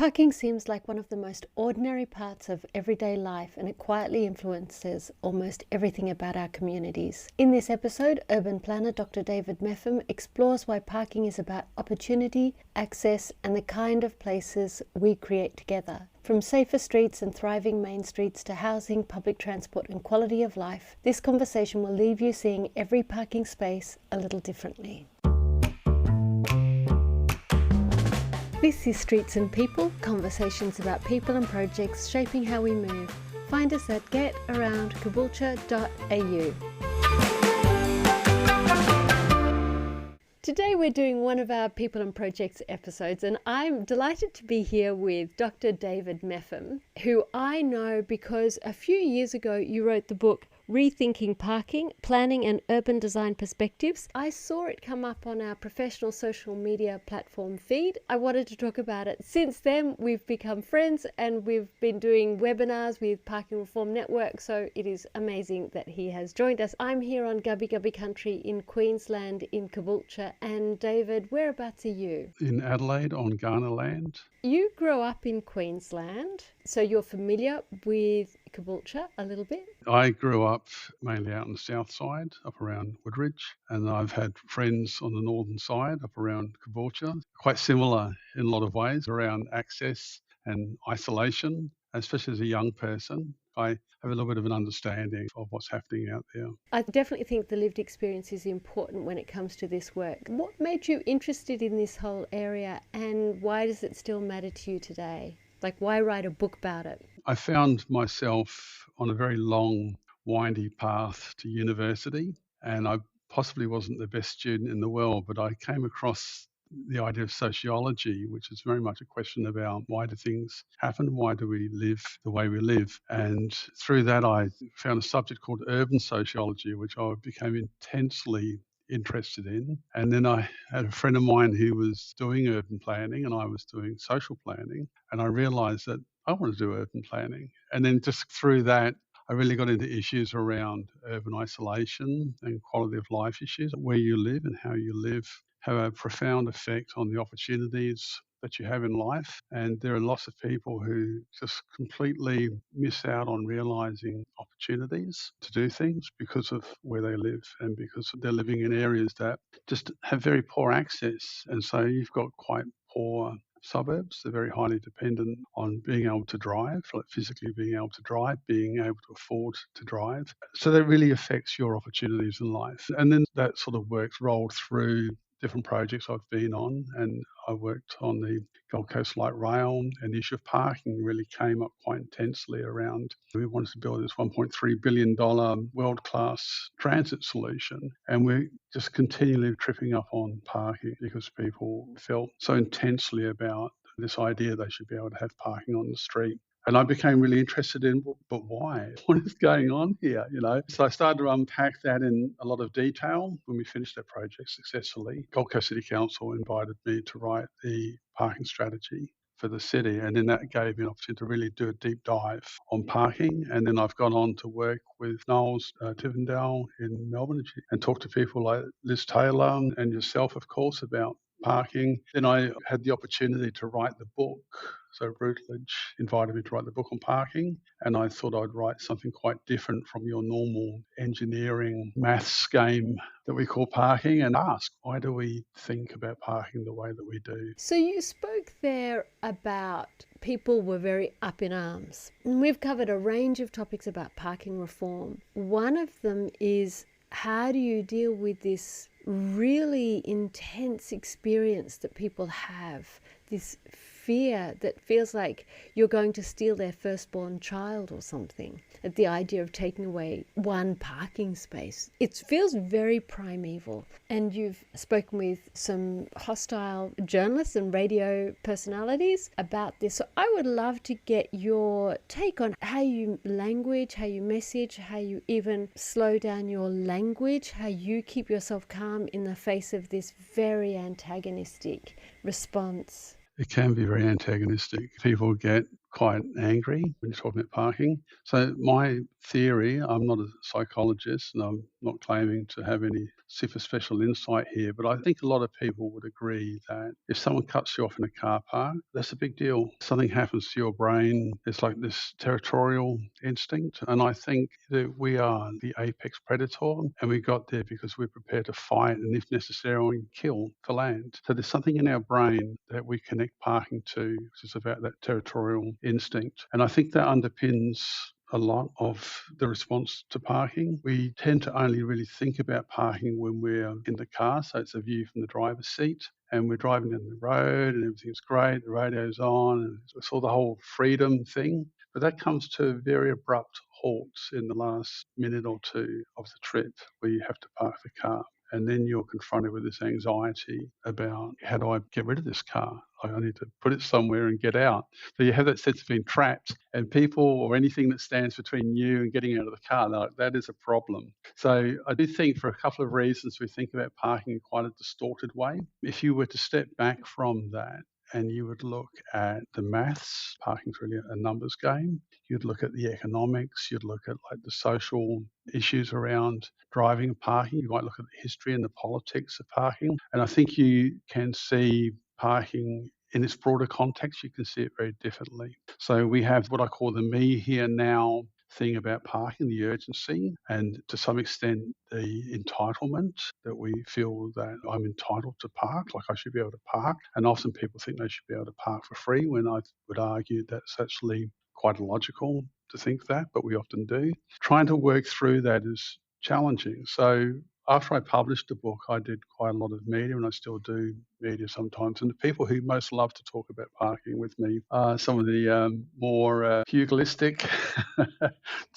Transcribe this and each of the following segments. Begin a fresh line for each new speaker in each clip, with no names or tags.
Parking seems like one of the most ordinary parts of everyday life, and it quietly influences almost everything about our communities. In this episode, urban planner Dr. David Mepham explores why parking is about opportunity, access, and the kind of places we create together. From safer streets and thriving main streets to housing, public transport, and quality of life, this conversation will leave you seeing every parking space a little differently. This is Streets and People, conversations about people and projects shaping how we move. Find us at getaroundcaboolture.au. Today we're doing one of our People and Projects episodes, and I'm delighted to be here with Dr. David Mepham, who I know because a few years ago you wrote the book Rethinking Parking, Planning and Urban Design Perspectives. I saw it come up on our professional social media platform feed. I wanted to talk about it. Since then, we've become friends and we've been doing webinars with Parking Reform Network, so it is amazing that he has joined us. I'm here on Gubbi Gubbi country in Queensland in Caboolture. And David, whereabouts are you?
In Adelaide on Ghana land.
You grew up in Queensland, so you're familiar with Caboolture a little bit?
I grew up mainly out on the south side, up around Woodridge, and I've had friends on the northern side, up around Caboolture. Quite similar in a lot of ways around access and isolation, especially as a young person. I have a little bit of an understanding of what's happening out there.
I definitely think the lived experience is important when it comes to this work. What made you interested in this whole area, and why does it still matter to you today? Like, why write a book about it?
I found myself on a very long, windy path to university, and I possibly wasn't the best student in the world, but I came across the idea of sociology, which is very much a question about why do things happen, why do we live the way we live. And through that, I found a subject called urban sociology, which I became intensely interested in. And then I had a friend of mine who was doing urban planning and I was doing social planning. And I realized that I want to do urban planning. And then just through that, I really got into issues around urban isolation and quality of life issues. Where you live and how you live have a profound effect on the opportunities that you have in life. And there are lots of people who just completely miss out on realizing opportunities to do things because of where they live and because they're living in areas that just have very poor access. And so you've got quite poor suburbs. They're very highly dependent on being able to drive, like physically being able to drive, being able to afford to drive. So that really affects your opportunities in life. And then that sort of works rolled through different projects I've been on, and I worked on the Gold Coast Light Rail, and the issue of parking really came up quite intensely around. We wanted to build this $1.3 billion world-class transit solution, and we're just continually tripping up on parking because people felt so intensely about this idea they should be able to have parking on the street. And I became really interested in, but why? What is going on here? So I started to unpack that in a lot of detail. When we finished that project successfully, Gold Coast City Council invited me to write the parking strategy for the city. And then that gave me an opportunity to really do a deep dive on parking. And then I've gone on to work with Niles Tivendale in Melbourne and talk to people like Liz Taylor and yourself, of course, about parking. Then I had the opportunity to write the book. So Routledge invited me to write the book on parking, and I thought I'd write something quite different from your normal engineering maths game that we call parking, and ask, why do we think about parking the way that we do?
So you spoke there about people were very up in arms. And we've covered a range of topics about parking reform. One of them is, how do you deal with this really intense experience that people have, this fear that feels like you're going to steal their firstborn child or something, at the idea of taking away one parking space? It feels very primeval. And you've spoken with some hostile journalists and radio personalities about this. So I would love to get your take on how you language, how you message, how you even slow down your language, how you keep yourself calm in the face of this very antagonistic response.
It can be very antagonistic. People get quite angry when you're talking about parking. So my theory, I'm not a psychologist and I'm not claiming to have any super special insight here, but I think a lot of people would agree that if someone cuts you off in a car park, that's a big deal. Something happens to your brain. It's like this territorial instinct. And I think that we are the apex predator and we got there because we're prepared to fight and if necessary kill to land. So there's something in our brain that we connect parking to, which is about that territorial instinct. And I think that underpins a lot of the response to parking. We tend to only really think about parking when we're in the car, so it's a view from the driver's seat. And we're driving down the road and everything's great, the radio's on, and it's all the whole freedom thing. But that comes to a very abrupt halt in the last minute or two of the trip where you have to park the car. And then you're confronted with this anxiety about how do I get rid of this car? I need to put it somewhere and get out. So you have that sense of being trapped, and people or anything that stands between you and getting out of the car, like, that is a problem. So I do think for a couple of reasons we think about parking in quite a distorted way. If you were to step back from that and you would look at the maths, parking's really a numbers game. You'd look at the economics, you'd look at like the social issues around driving and parking. You might look at the history and the politics of parking. And I think you can see parking in its broader context. You can see it very differently. So we have what I call the me here now thing about parking, the urgency, and to some extent the entitlement that we feel that I'm entitled to park, like I should be able to park. And often people think they should be able to park for free when I would argue that's actually quite illogical to think that, but we often do. Trying to work through that is challenging. So after I published the book, I did quite a lot of media, and I still do media sometimes. And the people who most love to talk about parking with me are some of the more pugilistic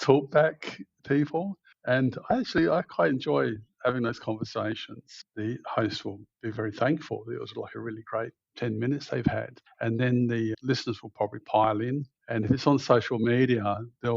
talkback people. And I quite enjoy having those conversations. The host will be very thankful. It was like a really great 10 minutes they've had. And then the listeners will probably pile in. And if it's on social media, there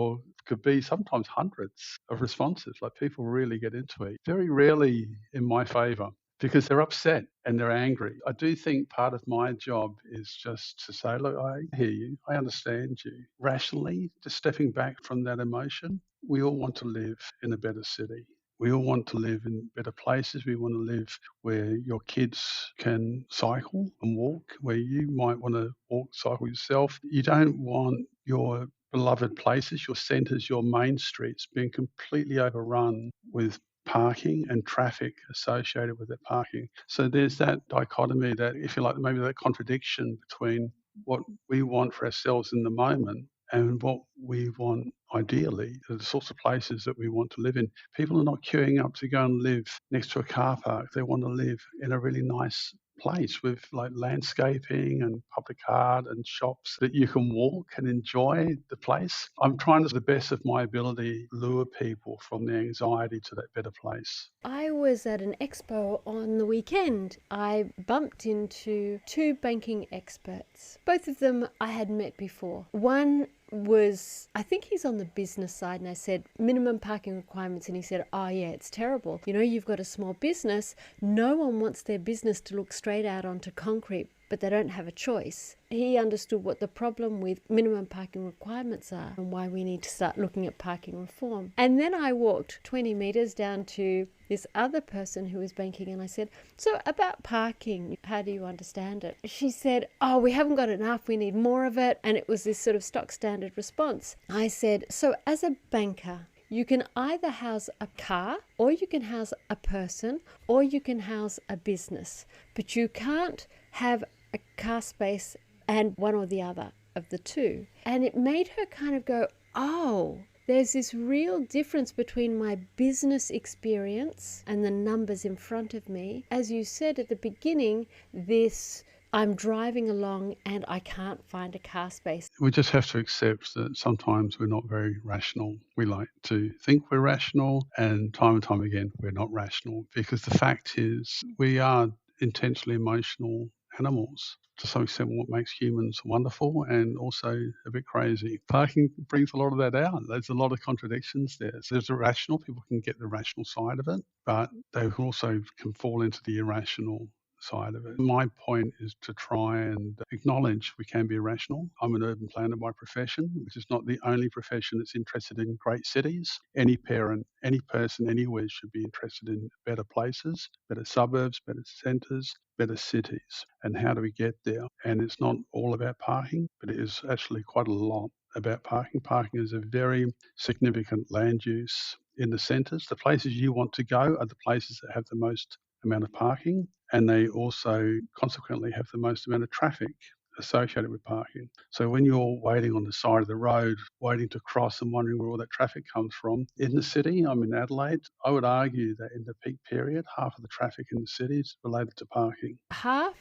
could be sometimes hundreds of responses. Like people really get into it. Very rarely in my favour because they're upset and they're angry. I do think part of my job is just to say, look, I hear you. I understand you. Rationally, just stepping back from that emotion. We all want to live in a better city. We all want to live in better places. We want to live where your kids can cycle and walk, where you might want to walk, cycle yourself. You don't want your beloved places, your centres, your main streets being completely overrun with parking and traffic associated with that parking. So there's that dichotomy, that, if you like, maybe that contradiction between what we want for ourselves in the moment and what we want ideally, the sorts of places that we want to live in. People are not queuing up to go and live next to a car park. They want to live in a really nice place with like landscaping and public art and shops that you can walk and enjoy the place. I'm trying to the best of my ability lure people from the anxiety to that better place.
I was at an expo on the weekend. I bumped into two banking experts. Both of them I had met before. One was, I think he's on the business side, and I said minimum parking requirements, and he said, oh yeah, it's terrible. You know, you've got a small business, no one wants their business to look straight out onto concrete, but they don't have a choice. He understood what the problem with minimum parking requirements are and why we need to start looking at parking reform. And then I walked 20 metres down to this other person who was banking, and I said, so about parking, how do you understand it? She said, oh, we haven't got enough, we need more of it. And it was this sort of stock standard response. I said, so as a banker, you can either house a car, or you can house a person, or you can house a business, but you can't have a car space and one or the other of the two. And it made her kind of go, oh, there's this real difference between my business experience and the numbers in front of me. As you said at the beginning, this I'm driving along and I can't find a car space.
We just have to accept that sometimes we're not very rational. We like to think we're rational, and time again, we're not rational, because the fact is we are intensely emotional animals. To some extent, what makes humans wonderful and also a bit crazy. Parking brings a lot of that out. There's a lot of contradictions there. So there's irrational, people can get the rational side of it, but they also can fall into the irrational side of it. My point is to try and acknowledge we can be rational. I'm an urban planner by profession, which is not the only profession that's interested in great cities. Any parent, any person anywhere should be interested in better places, better suburbs, better centres, better cities. And how do we get there? And it's not all about parking, but it is actually quite a lot about parking. Parking is a very significant land use in the centres. The places you want to go are the places that have the most amount of parking, and they also consequently have the most amount of traffic associated with parking. So when you're waiting on the side of the road, waiting to cross and wondering where all that traffic comes from, in the city, I'm in Adelaide, I would argue that in the peak period, half of the traffic in the city is related to parking.
Half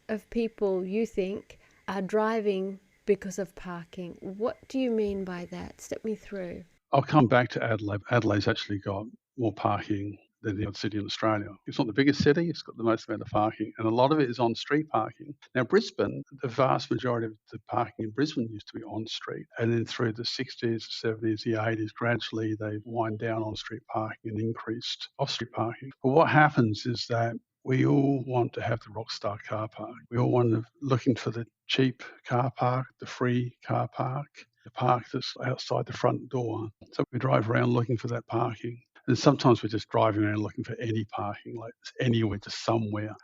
of people, you think, are driving because of parking. What do you mean by that? Step me through.
I'll come back to Adelaide. Adelaide's actually got more parking than the other city in Australia. It's not the biggest city, it's got the most amount of parking, and a lot of it is on street parking. Now, Brisbane, the vast majority of the parking in Brisbane used to be on street, and then through the 60s, 70s, the 80s, gradually they've wind down on street parking and increased off street parking. But what happens is that we all want to have the rockstar car park. We all want to looking for the cheap car park, the free car park, the park that's outside the front door. So we drive around looking for that parking. And sometimes we're just driving around looking for any parking, like anywhere, just somewhere.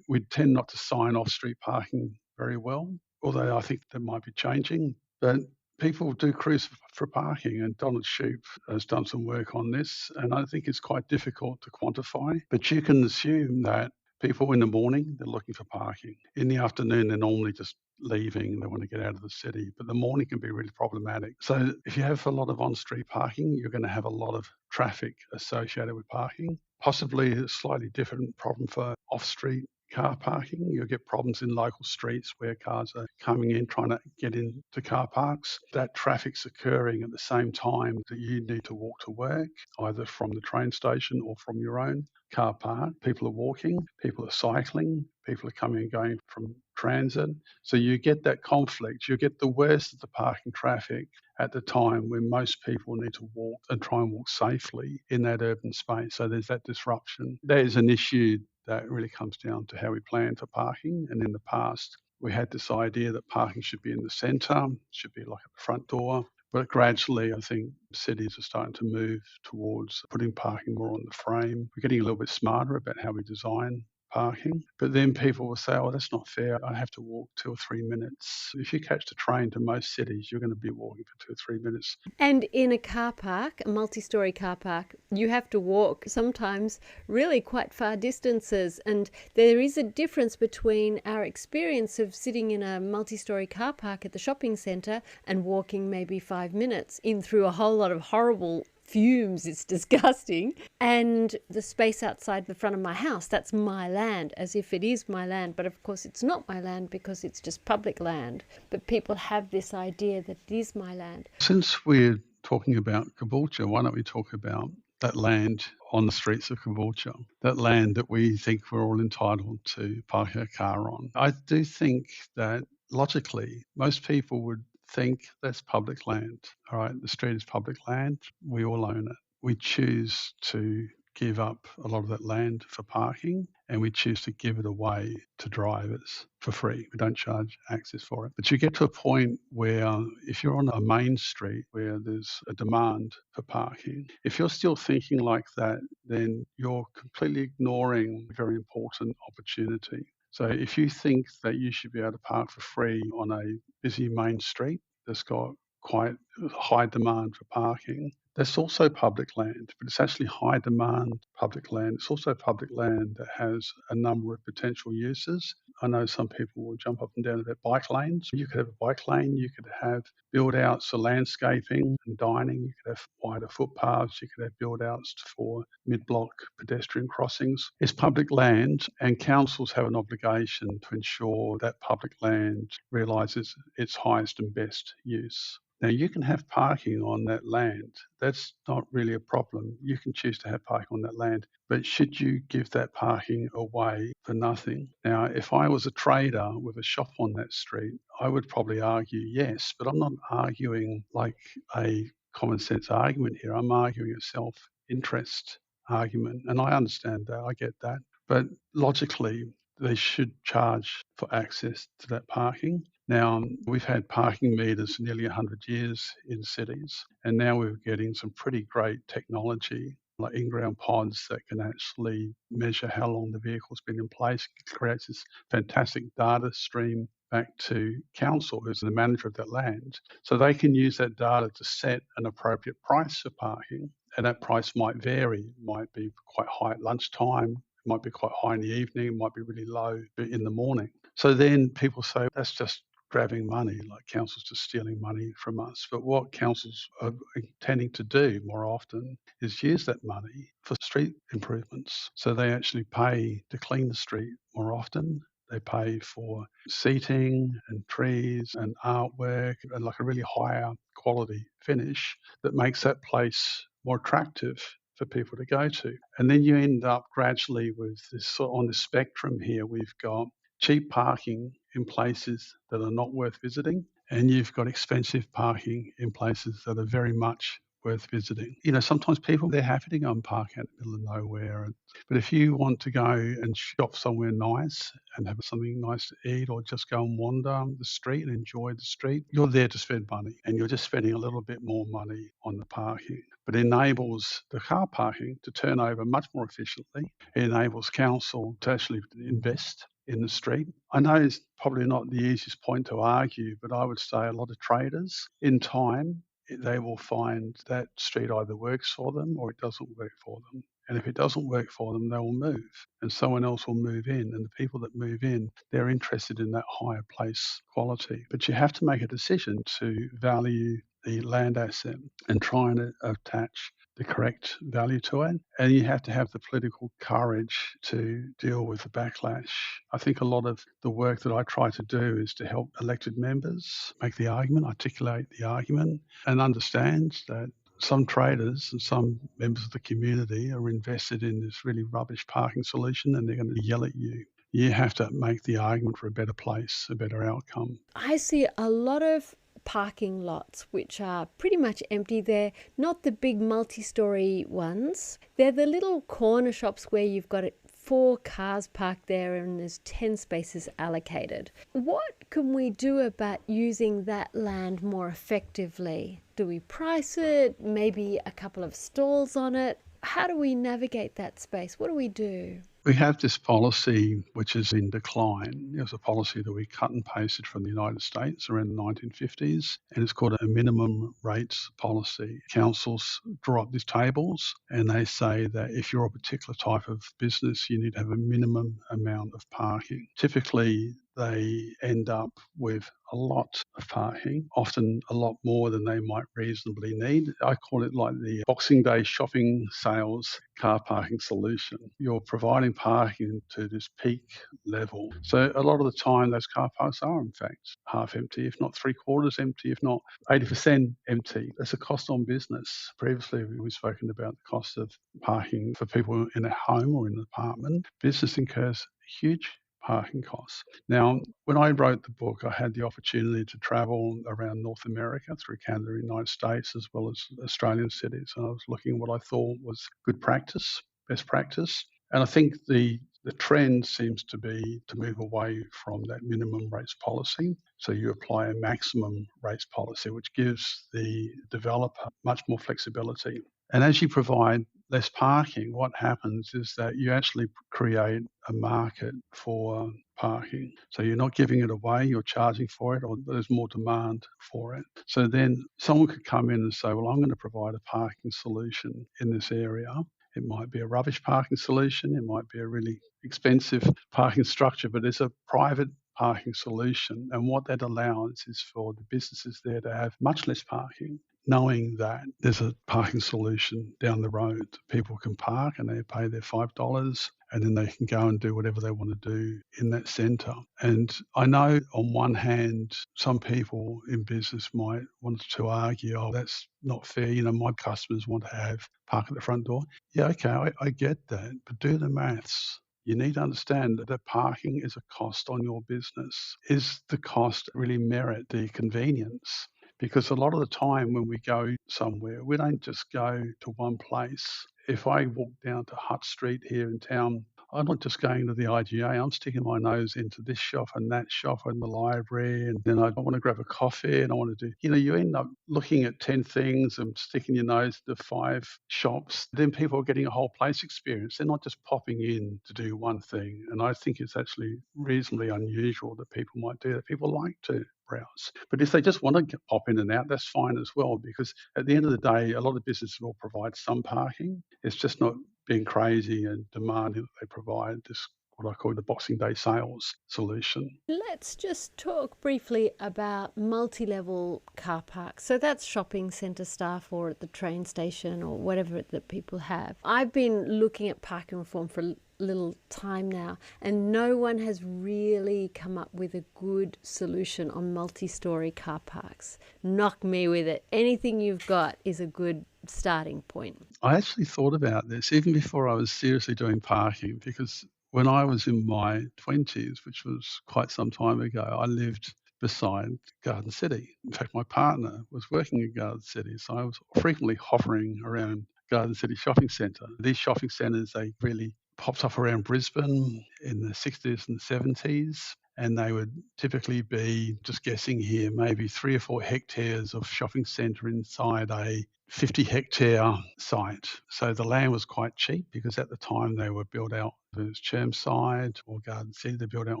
We tend not to sign off street parking very well, although I think that might be changing. But people do cruise for parking, and Donald Shoup has done some work on this, and I think it's quite difficult to quantify. But you can assume that people in the morning, they're looking for parking. In the afternoon, they're normally just leaving, they want to get out of the city, but the morning can be really problematic. So if you have a lot of on-street parking, you're going to have a lot of traffic associated with parking. Possibly a slightly different problem for off-street car parking. You'll get problems in local streets where cars are coming in trying to get into car parks. That traffic's occurring at the same time that you need to walk to work, either from the train station or from your own car park. People are walking, people are cycling, people are coming and going from transit. So you get that conflict. You get the worst of the parking traffic at the time when most people need to walk and try and walk safely in that urban space. So there's that disruption. That is an issue that really comes down to how we plan for parking. And in the past, we had this idea that parking should be in the centre, should be like at the front door. But gradually, I think cities are starting to move towards putting parking more on the frame. We're getting a little bit smarter about how we design parking. But then people will say, oh, that's not fair. I have to walk 2 or 3 minutes. If you catch the train to most cities, you're going to be walking for 2 or 3 minutes.
And in a car park, a multi-storey car park, you have to walk sometimes really quite far distances. And there is a difference between our experience of sitting in a multi-storey car park at the shopping centre and walking maybe 5 minutes in through a whole lot of horrible fumes, it's disgusting, and the space outside the front of my house, that's my land, as if it is my land, but of course it's not my land because it's just public land. But people have this idea that it is my land.
Since we're talking about Caboolture, why don't we talk about that land on the streets of Caboolture, that land that we think we're all entitled to park our car on? I do think that logically, most people would think that's public land. All right, the street is public land. We all own it. We choose to give up a lot of that land for parking, and we choose to give it away to drivers for free. We don't charge access for it. But you get to a point where if you're on a main street where there's a demand for parking, if you're still thinking like that, then you're completely ignoring a very important opportunity. So if you think that you should be able to park for free on a busy main street that's got quite high demand for parking, that's also public land, but it's actually high demand public land. It's also public land that has a number of potential uses. I know some people will jump up and down about bike lanes. You could have a bike lane, you could have build outs for landscaping and dining, you could have wider footpaths, you could have build outs for mid-block pedestrian crossings. It's public land, and councils have an obligation to ensure that public land realises its highest and best use. Now, you can have parking on that land. That's not really a problem. You can choose to have parking on that land, but should you give that parking away for nothing? Now, if I was a trader with a shop on that street, I would probably argue yes, but I'm not arguing like a common sense argument here. I'm arguing a self-interest argument, and I understand that. I get that. But logically, they should charge for access to that parking. Now, we've had parking meters for nearly 100 years in cities, and now we're getting some pretty great technology like in-ground pods that can actually measure how long the vehicle's been in place. It creates this fantastic data stream back to council, who's the manager of that land. So they can use that data to set an appropriate price for parking. And that price might vary. It might be quite high at lunchtime, it might be quite high in the evening, it might be really low in the morning. So then people say, that's just grabbing money, like councils just stealing money from us. But what councils are intending to do more often is use that money for street improvements. So they actually pay to clean the street more often. They pay for seating and trees and artwork and like a really higher quality finish that makes that place more attractive for people to go to. And then you end up gradually with this, on the spectrum here, we've got cheap parking in places that are not worth visiting, and you've got expensive parking in places that are very much worth visiting. Sometimes people, they're happy to go and park out in the middle of nowhere. But if you want to go and shop somewhere nice and have something nice to eat, or just go and wander the street and enjoy the street, you're there to spend money, and you're just spending a little bit more money on the parking. But it enables the car parking to turn over much more efficiently. It enables council to actually invest in the street. I know it's probably not the easiest point to argue, but I would say a lot of traders, in time, they will find that street either works for them or it doesn't work for them. And if it doesn't work for them, they will move and someone else will move in. And the people that move in, they're interested in that higher place quality. But you have to make a decision to value the land asset and try and attach the correct value to it. And you have to have the political courage to deal with the backlash. I think a lot of the work that I try to do is to help elected members make the argument, articulate the argument, and understand that some traders and some members of the community are invested in this really rubbish parking solution and they're going to yell at you. You have to make the argument for a better place, a better outcome.
I see a lot of parking lots which are pretty much empty. They're not the big multi-story ones. They're the little corner shops where you've got 4 cars parked there and there's 10 spaces allocated. What can we do about using that land more effectively? Do we price it? Maybe a couple of stalls on it? How do we navigate that space? What do we do?
We have this policy which is in decline. It was a policy that we cut and pasted from the United States around the 1950s, and it's called a minimum rates policy. Councils draw up these tables and they say that if you're a particular type of business, you need to have a minimum amount of parking. Typically, they end up with a lot of parking, often a lot more than they might reasonably need. I call it like the Boxing Day shopping sales car parking solution. You're providing parking to this peak level. So a lot of the time, those car parks are in fact half empty, if not 3/4 empty, if not 80% empty. There's a cost on business. Previously, we've spoken about the cost of parking for people in a home or in an apartment. Business incurs huge parking costs. Now, when I wrote the book, I had the opportunity to travel around North America through Canada and the United States, as well as Australian cities. And I was looking at what I thought was good practice, best practice. And I think the trend seems to be to move away from that minimum rates policy. So you apply a maximum rates policy, which gives the developer much more flexibility. And as you provide less parking, what happens is that you actually create a market for parking. So you're not giving it away, you're charging for it, or there's more demand for it. So then someone could come in and say, well, I'm going to provide a parking solution in this area. It might be a rubbish parking solution, it might be a really expensive parking structure, but it's a private parking solution. And what that allows is for the businesses there to have much less parking, knowing that there's a parking solution down the road. People can park and they pay their $5 and then they can go and do whatever they want to do in that centre. And I know on one hand, some people in business might want to argue, oh, that's not fair. My customers want to have park at the front door. Yeah, okay, I get that, but do the maths. You need to understand that parking is a cost on your business. Is the cost really merit the convenience? Because a lot of the time when we go somewhere, we don't just go to one place. If I walk down to Hutt Street here in town, I'm not just going to the IGA, I'm sticking my nose into this shop and that shop and the library, and then I want to grab a coffee and I want to do, you end up looking at 10 things and sticking your nose to 5 shops. Then people are getting a whole place experience. They're not just popping in to do one thing. And I think it's actually reasonably unusual that people might do that. People like to browse. But if they just want to pop in and out, that's fine as well, because at the end of the day, a lot of businesses will provide some parking. It's just not being crazy and demanding that they provide this, what I call the Boxing Day sales solution.
Let's just talk briefly about multi-level car parks. So that's shopping centre staff or at the train station or whatever that people have. I've been looking at parking reform for a little time now, and no one has really come up with a good solution on multi-storey car parks. Knock me with it. Anything you've got is a good starting point.
I actually thought about this even before I was seriously doing parking, because when I was in my 20s, which was quite some time ago, I lived beside Garden City. In fact, my partner was working in Garden City, so I was frequently hovering around Garden City Shopping Centre. These shopping centres, they really popped up around Brisbane in the 60s and 70s. And they would typically be, just guessing here, maybe 3 or 4 hectares of shopping centre inside a 50-hectare site. So the land was quite cheap, because at the time they were built out, whether it was Chermside or Garden City, they built out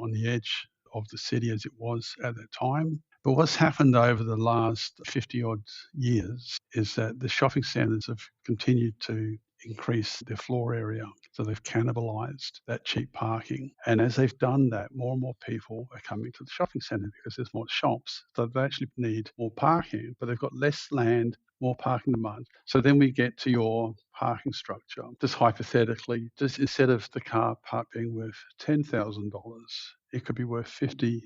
on the edge of the city as it was at that time. But what's happened over the last 50-odd years is that the shopping centres have continued to increase their floor area. So they've cannibalised that cheap parking. And as they've done that, more and more people are coming to the shopping centre because there's more shops. So they actually need more parking, but they've got less land, more parking demand. So then we get to your parking structure. Just hypothetically, just instead of the car park being worth $10,000, it could be worth $50,000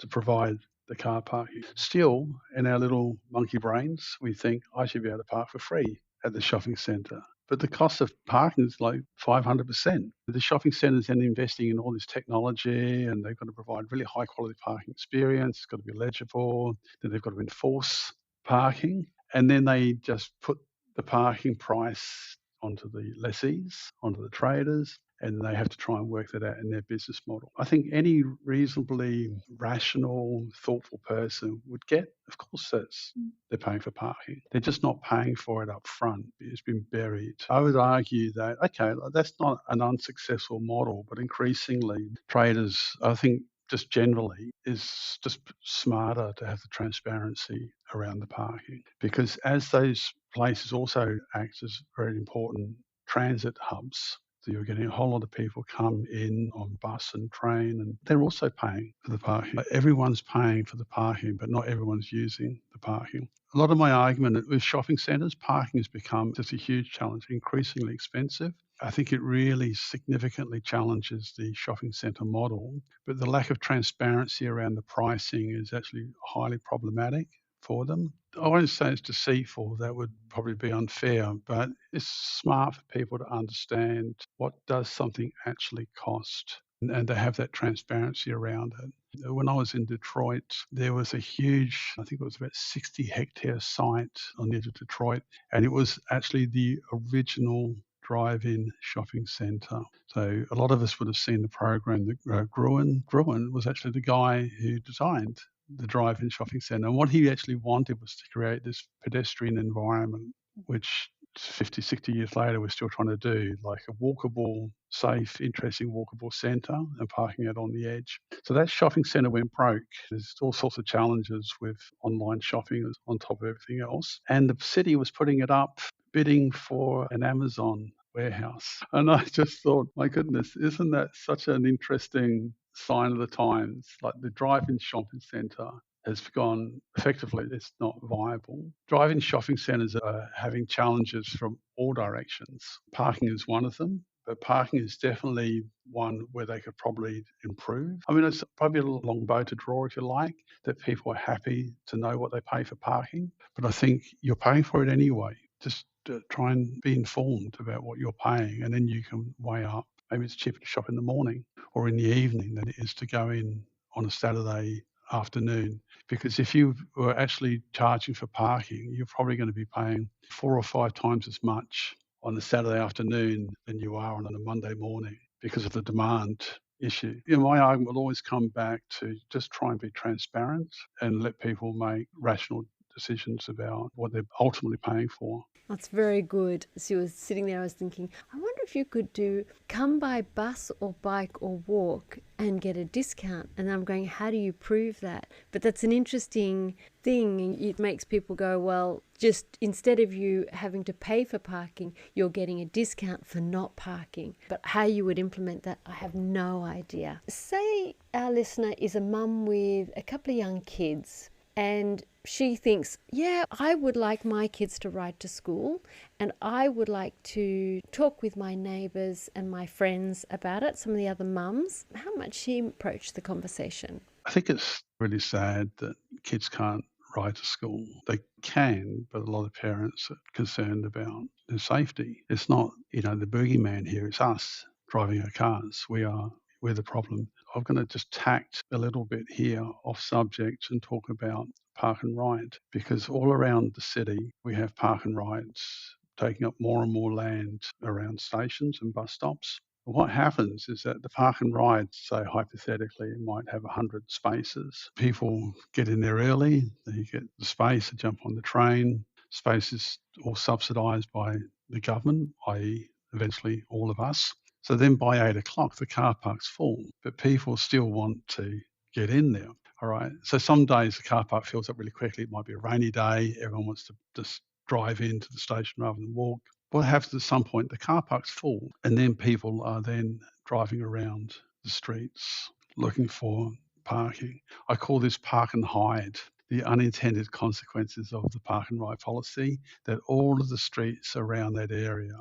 to provide the car parking. Still, in our little monkey brains, we think I should be able to park for free at the shopping centre. But the cost of parking is like 500%. The shopping centre is then investing in all this technology, and they've got to provide really high quality parking experience. It's got to be legible. Then they've got to enforce parking. And then they just put the parking price onto the lessees, onto the traders, and they have to try and work that out in their business model. I think any reasonably rational, thoughtful person would get, of course, they're paying for parking. They're just not paying for it up front. It's been buried. I would argue that, okay, that's not an unsuccessful model, but increasingly traders, I think, just generally, is just smarter to have the transparency around the parking, because as those places also act as very important transit hubs, so you're getting a whole lot of people come in on bus and train, and they're also paying for the parking. Everyone's paying for the parking, but not everyone's using the parking. A lot of my argument with shopping centres, parking has become just a huge challenge, increasingly expensive. I think it really significantly challenges the shopping centre model, but the lack of transparency around the pricing is actually highly problematic for them. I won't say it's deceitful, that would probably be unfair, but it's smart for people to understand what does something actually cost, and to have that transparency around it. When I was in Detroit, there was a huge, I think it was about 60-hectare site on the edge of Detroit, and it was actually the original drive-in shopping centre. So a lot of us would have seen the program that Gruen. Gruen was actually the guy who designed the drive-in shopping centre. And what he actually wanted was to create this pedestrian environment, which 50, 60 years later, we're still trying to do, like a walkable, safe, interesting walkable centre and parking it on the edge. So that shopping centre went broke. There's all sorts of challenges with online shopping on top of everything else. And the city was putting it up, bidding for an Amazon warehouse. And I just thought, my goodness, isn't that such an interesting sign of the times? Like, the drive-in shopping centre has gone, effectively, it's not viable. Drive-in shopping centres are having challenges from all directions. Parking is one of them, but parking is definitely one where they could probably improve. I mean, it's probably a long bow to draw, if you like, that people are happy to know what they pay for parking. But I think you're paying for it anyway. Just try and be informed about what you're paying, and then you can weigh up. Maybe it's cheaper to shop in the morning or in the evening than it is to go in on a Saturday afternoon. Because if you were actually charging for parking, you're probably going to be paying 4 or 5 times as much on a Saturday afternoon than you are on a Monday morning because of the demand issue. My argument will always come back to just try and be transparent and let people make rational decisions about what they're ultimately paying for.
That's very good. As you were sitting there, I was thinking, I wonder if you could do come by bus or bike or walk and get a discount. And I'm going, how do you prove that? But that's an interesting thing. It makes people go, well, just instead of you having to pay for parking, you're getting a discount for not parking. But how you would implement that, I have no idea. Say our listener is a mum with a couple of young kids, and she thinks, yeah, I would like my kids to ride to school, and I would like to talk with my neighbours and my friends about it, some of the other mums. How might she approach the conversation?
I think it's really sad that kids can't ride to school. They can, but a lot of parents are concerned about their safety. It's not, the boogeyman here, it's us driving our cars. We're the problem. I'm going to just tact a little bit here off subject and talk about park and ride, because all around the city we have park and rides taking up more and more land around stations and bus stops. What happens is that the park and ride, say hypothetically, it might have 100 spaces. People get in there early, they get the space to jump on the train. Space is all subsidised by the government, i.e. eventually all of us. So then by 8 o'clock, the car park's full, but people still want to get in there. All right. So some days the car park fills up really quickly. It might be a rainy day. Everyone wants to just drive into the station rather than walk. What happens at some point, the car park's full, and then people are then driving around the streets looking for parking. I call this park and hide. The unintended consequences of the park and ride policy, that all of the streets around that area,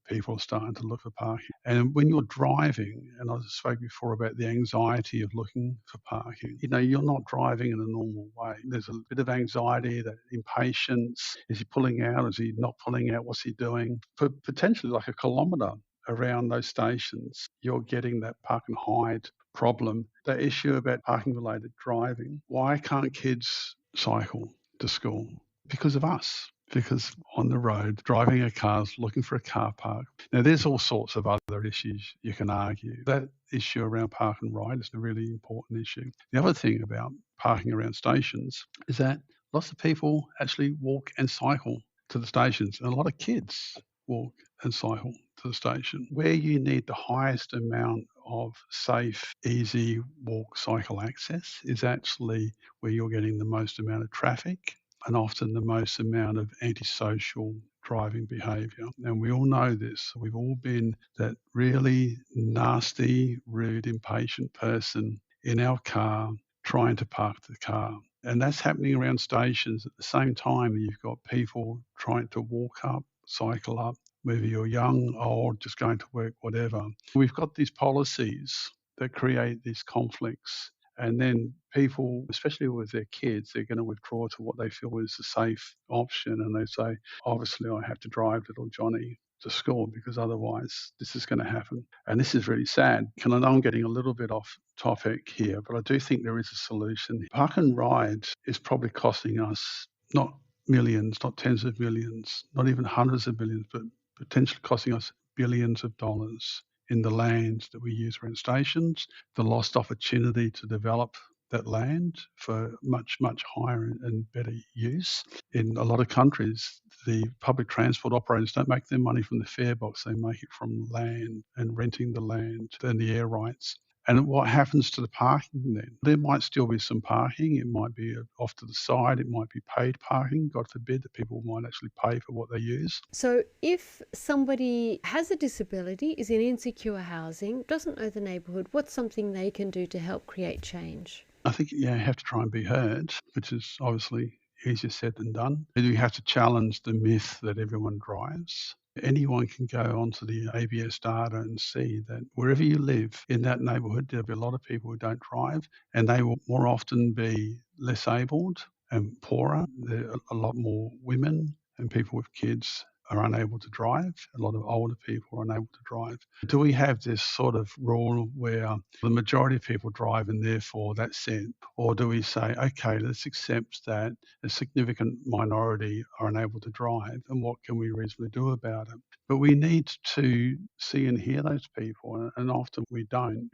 people are starting to look for parking. And when you're driving, and I spoke before about the anxiety of looking for parking, you're not driving in a normal way. There's a bit of anxiety, that impatience. Is he pulling out? Is he not pulling out? What's he doing? For potentially like a kilometre around those stations, you're getting that park and hide problem. The issue about parking related driving. Why can't kids cycle to school? Because of us. Because on the road, driving our cars, looking for a car park. Now, there's all sorts of other issues you can argue. That issue around park and ride is a really important issue. The other thing about parking around stations is that lots of people actually walk and cycle to the stations, and a lot of kids walk and cycle to the station. Where you need the highest amount of safe, easy walk, cycle access is actually where you're getting the most amount of traffic and often the most amount of antisocial driving behaviour. And we all know this. We've all been that really nasty, rude, impatient person in our car trying to park the car. And that's happening around stations at the same time. You've got people trying to walk up, cycle up, whether you're young, old, just going to work, whatever. We've got these policies that create these conflicts. And then people, especially with their kids, they're going to withdraw to what they feel is a safe option. And they say, obviously, I have to drive little Johnny to school because otherwise this is going to happen. And this is really sad. And I know I'm getting a little bit off topic here, but I do think there is a solution. Park and ride is probably costing us not millions, not tens of millions, not even hundreds of millions, but potentially costing us billions of dollars in the land that we use around stations, the lost opportunity to develop that land for much, much higher and better use. In a lot of countries, the public transport operators don't make their money from the fare box, they make it from land and renting the land and the air rights. And what happens to the parking then? There might still be some parking. It might be off to the side. It might be paid parking. God forbid that people might actually pay for what they use.
So if somebody has a disability, is in insecure housing, doesn't know the neighbourhood, what's something they can do to help create change?
I think you have to try and be heard, which is obviously easier said than done. You have to challenge the myth that everyone drives. Anyone can go onto the ABS data and see that wherever you live in that neighbourhood, there'll be a lot of people who don't drive, and they will more often be less abled and poorer. There are a lot more women and people with kids are unable to drive. A lot of older people are unable to drive. Do we have this sort of rule where the majority of people drive and therefore that's it? Or do we say, okay, let's accept that a significant minority are unable to drive, and what can we reasonably do about it? But we need to see and hear those people, and often we don't.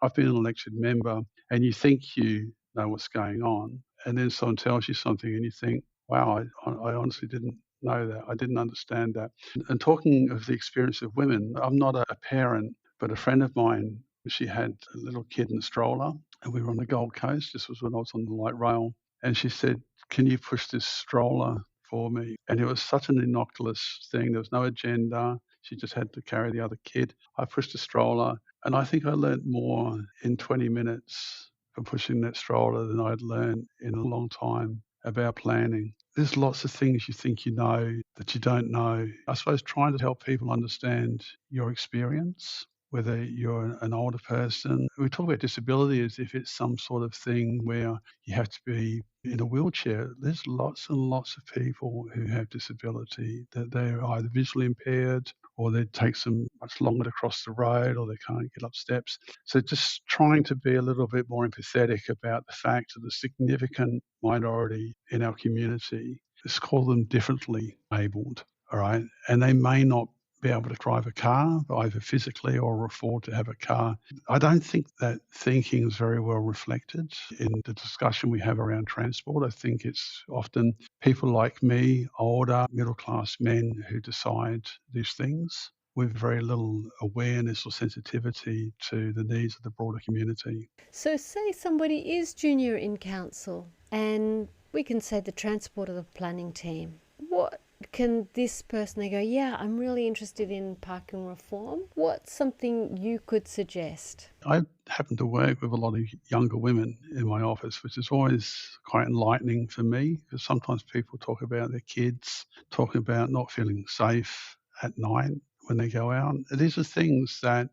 I've been an elected member, and you think you know what's going on, and then someone tells you something, and you think, wow, I honestly didn't know that. I didn't understand that. And talking of the experience of women, I'm not a parent, but a friend of mine, she had a little kid in a stroller, and we were on the Gold Coast. This was when I was on the light rail. And she said, can you push this stroller for me? And it was such an innocuous thing. There was no agenda. She just had to carry the other kid. I pushed the stroller, and I think I learned more in 20 minutes from pushing that stroller than I'd learned in a long time about planning. There's lots of things you think you know that you don't know. I suppose trying to help people understand your experience, whether you're an older person. We talk about disability as if it's some sort of thing where you have to be in a wheelchair. There's lots and lots of people who have disability, that they're either visually impaired, or it takes them much longer to cross the road, or they can't get up steps. So just trying to be a little bit more empathetic about the fact that the significant minority in our community, let's call them differently abled, all right? And they may not be able to drive a car, either physically or afford to have a car. I don't think that thinking is very well reflected in the discussion we have around transport. I think it's often people like me, older, middle-class men who decide these things with very little awareness or sensitivity to the needs of the broader community.
So say somebody is junior in council, and we can say the transport or the planning team. What can this person, they go, yeah, I'm really interested in parking reform. What's something you could suggest?
I happen to work with a lot of younger women in my office, which is always quite enlightening for me, because sometimes people talk about their kids, talking about not feeling safe at night when they go out. These are things that,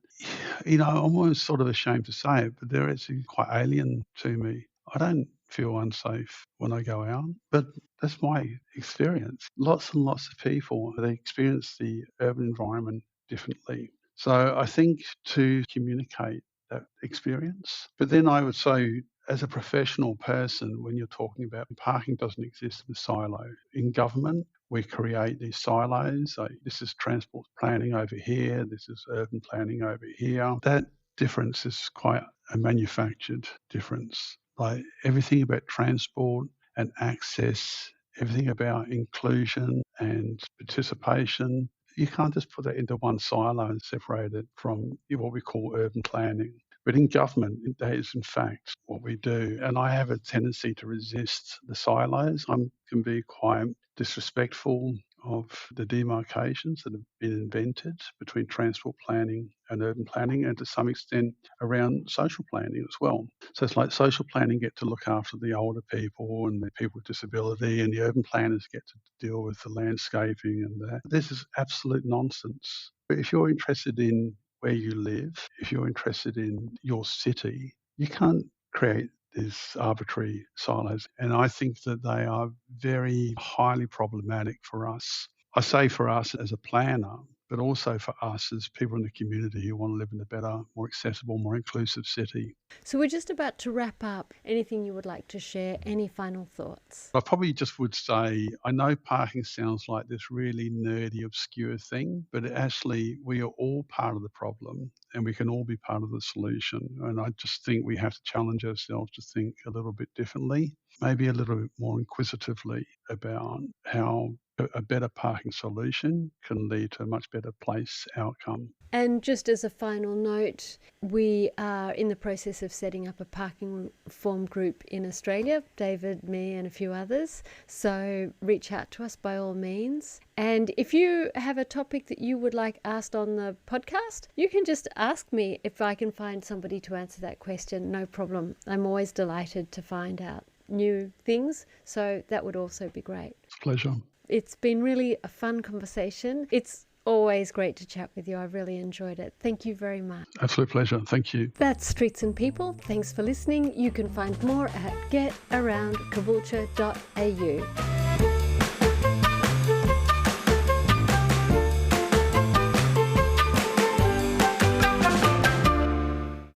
I'm almost sort of ashamed to say it, but they're actually quite alien to me. I don't feel unsafe when I go out, but that's my experience. Lots and lots of people, they experience the urban environment differently. So I think to communicate that experience. But then I would say, as a professional person, when you're talking about parking doesn't exist in a silo. In government, we create these silos. So this is transport planning over here. This is urban planning over here. That difference is quite a manufactured difference. Like everything about transport and access, everything about inclusion and participation, you can't just put that into one silo and separate it from what we call urban planning. But in government, that is in fact what we do. And I have a tendency to resist the silos. I can be quite disrespectful of the demarcations that have been invented between transport planning and urban planning, and to some extent around social planning as well. So it's like social planning get to look after the older people and the people with disability, and the urban planners get to deal with the landscaping and that. This is absolute nonsense. But if you're interested in where you live, if you're interested in your city, you can't create these arbitrary silos. And I think that they are very highly problematic for us. I say for us as a planner, but also for us as people in the community who want to live in a better, more accessible, more inclusive city.
So we're just about to wrap up. Anything you would like to share? Any final thoughts?
I probably just would say, I know parking sounds like this really nerdy, obscure thing, but actually we are all part of the problem and we can all be part of the solution. And I just think we have to challenge ourselves to think a little bit differently, maybe a little bit more inquisitively about how a better parking solution can lead to a much better place outcome.
And just as a final note, we are in the process of setting up a parking reform group in Australia, David, me and a few others. So reach out to us by all means. And if you have a topic that you would like asked on the podcast, you can just ask me if I can find somebody to answer that question. No problem. I'm always delighted to find out new things. So that would also be great.
It's a pleasure.
It's been really a fun conversation. It's always great to chat with you. I've really enjoyed it. Thank you very much.
Absolute pleasure. Thank you.
That's Streets and People. Thanks for listening. You can find more at getaroundcaboolture.au.